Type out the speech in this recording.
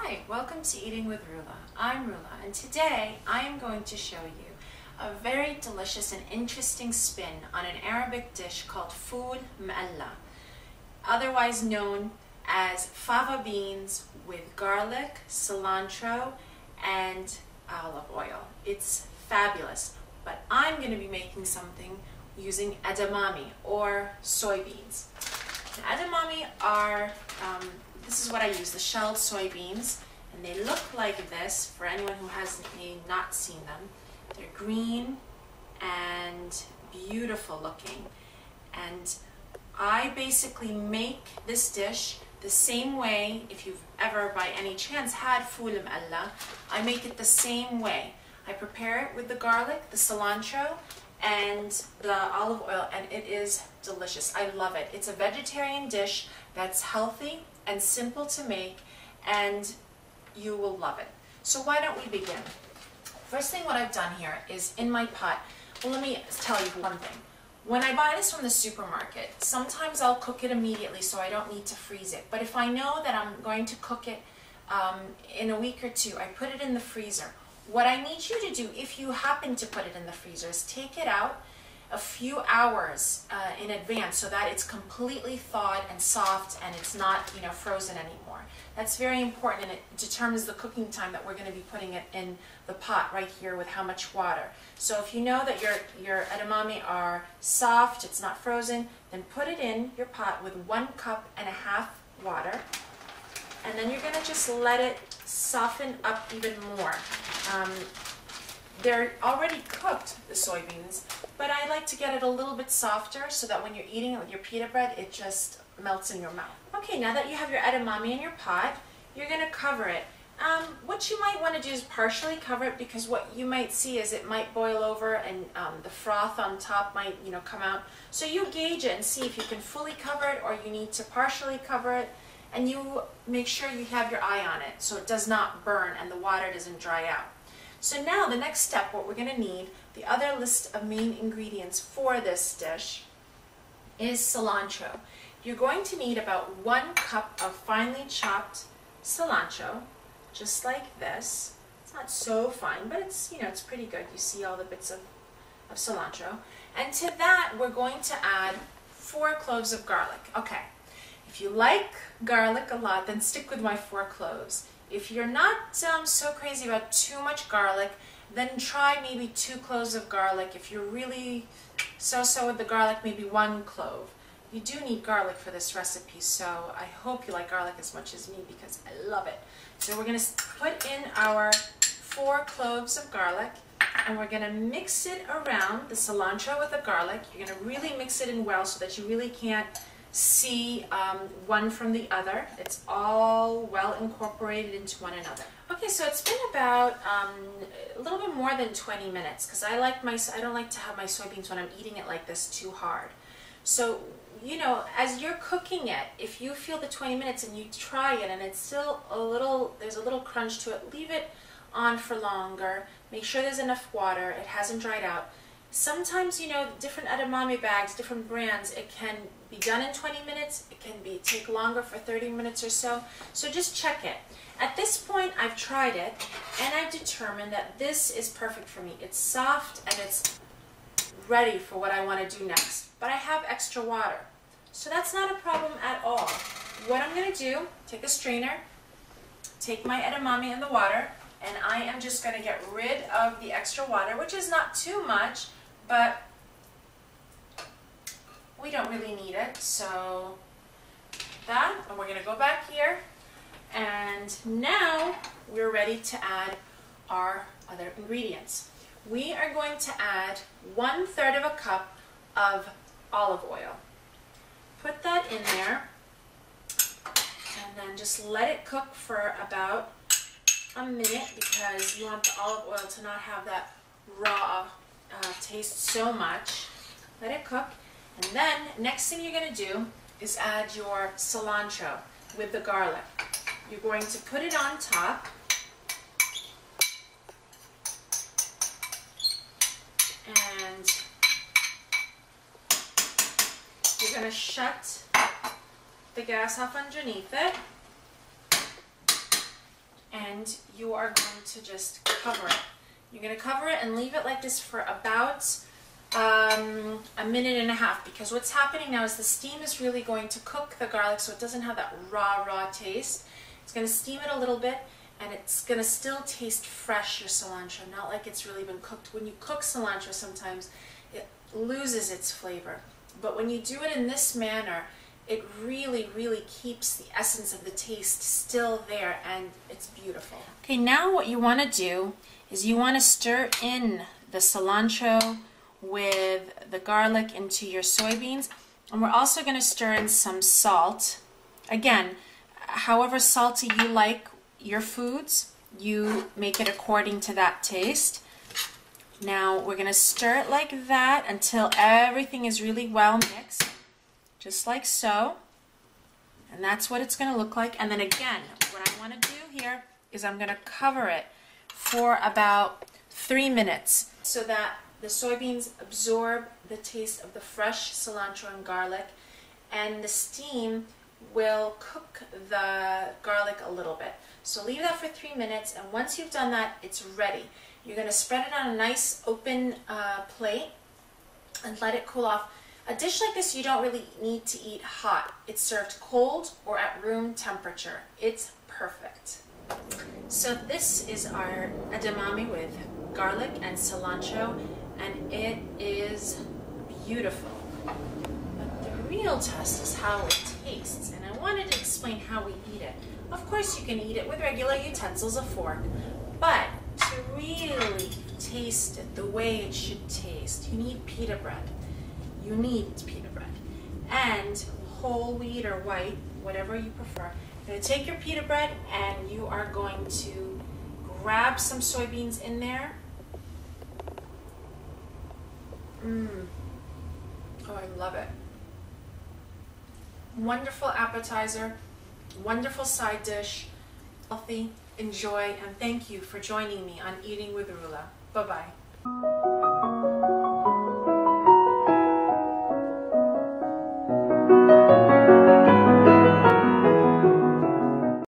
Hi, welcome to Eating with Rula. I'm Rula, and today I am going to show you a very delicious and interesting spin on an Arabic dish called ful ma'alla, otherwise known as fava beans with garlic, cilantro, and olive oil. It's fabulous, but I'm going to be making something using edamame or soybeans. Now, edamame are this is what I use, the shelled soybeans, and they look like this for anyone who has not seen them. They're green and beautiful looking, and I basically make this dish the same way. If you've ever by any chance had ful ma'alla, I make it the same way. I prepare it with the garlic, the cilantro, and the olive oil, and it is delicious. I love it. It's a vegetarian dish that's healthy and simple to make, and you will love it. So why don't we begin? First thing what I've done here is in my pot, well, let me tell you one thing. When I buy this from the supermarket, sometimes I'll cook it immediately so I don't need to freeze it. But if I know that I'm going to cook it in a week or two, I put it in the freezer. What I need you to do, if you happen to put it in the freezer, is take it out a few hours in advance so that it's completely thawed and soft and it's not, frozen anymore. That's very important, and it determines the cooking time that we're going to be putting it in the pot right here with how much water. So if you know that your edamame are soft, it's not frozen, then put it in your pot with 1.5 cups water, and then you're going to just let it soften up even more. They're already cooked, the soybeans, but I like to get it a little bit softer so that when you're eating it with your pita bread, it just melts in your mouth. Okay, now that you have your edamame in your pot, you're going to cover it. What you might want to do is partially cover it, because what you might see is it might boil over and the froth on top might come out. So you gauge it and see if you can fully cover it or you need to partially cover it, and you make sure you have your eye on it so it does not burn and the water doesn't dry out. So now the next step, what we're going to need, the other list of main ingredients for this dish, is cilantro. You're going to need about 1 cup of finely chopped cilantro, just like this. It's not so fine, but it's, it's pretty good. You see all the bits of cilantro. And to that, we're going to add 4 cloves of garlic. Okay, if you like garlic a lot, then stick with my 4 cloves. If you're not so crazy about too much garlic, then try maybe 2 cloves of garlic. If you're really so-so with the garlic, maybe 1 clove. You do need garlic for this recipe, so I hope you like garlic as much as me, because I love it. So we're going to put in our 4 cloves of garlic, and we're going to mix it around, the cilantro with the garlic. You're going to really mix it in well so that you really can't see one from the other. It's all well incorporated into one another. Okay, so it's been about a little bit more than 20 minutes, because I don't like to have my soybeans when I'm eating it like this too hard. So as you're cooking it, if you feel the 20 minutes and you try it and it's still there's a little crunch to it, leave it on for longer. Make sure there's enough water, it hasn't dried out. Sometimes, different edamame bags, different brands, it can be done in 20 minutes, it can take longer for 30 minutes or so. So just check it. At this point, I've tried it, and I've determined that this is perfect for me. It's soft, and it's ready for what I want to do next. But I have extra water, so that's not a problem at all. What I'm going to do, take a strainer, take my edamame in the water, and I am just going to get rid of the extra water, which is not too much, but we don't really need it. So that, and we're going to go back here, and now we're ready to add our other ingredients. We are going to add 1/3 of a cup of olive oil. Put that in there, and then just let it cook for about a minute, because you want the olive oil to not have that raw taste so much. Let it cook, and then next thing you're going to do is add your cilantro with the garlic. You're going to put it on top, and you're going to shut the gas off underneath it. and you are going to just cover it. You're going to cover it and leave it like this for about a minute and a half, because what's happening now is the steam is really going to cook the garlic so it doesn't have that raw taste. It's going to steam it a little bit, and it's going to still taste fresh, your cilantro, not like it's really been cooked. When you cook cilantro, sometimes it loses its flavor, but when you do it in this manner, it really keeps the essence of the taste still there, and it's beautiful. Okay, now what you want to do is you want to stir in the cilantro with the garlic into your soybeans, and we're also going to stir in some salt. Again, however salty you like your foods, you make it according to that taste. Now we're going to stir it like that until everything is really well mixed, just like so. And that's what it's going to look like. And then again, what I want to do here is I'm going to cover it for about 3 minutes so that the soybeans absorb the taste of the fresh cilantro and garlic, and the steam will cook the garlic a little bit. So leave that for 3 minutes, and once you've done that, it's ready. You're going to spread it on a nice open plate and let it cool off. A dish like this you don't really need to eat hot. It's served cold or at room temperature. It's perfect. So this is our edamame with garlic and cilantro, and it is beautiful. But the real test is how it tastes, and I wanted to explain how we eat it. Of course you can eat it with regular utensils, a fork, but to really taste it the way it should taste, you need pita bread. You need pita bread. And whole wheat or white, whatever you prefer. You're going to take your pita bread and you are going to grab some soybeans in there. Oh, I love it. Wonderful appetizer, wonderful side dish, healthy. Enjoy, and thank you for joining me on Eating with Rula. Bye-bye.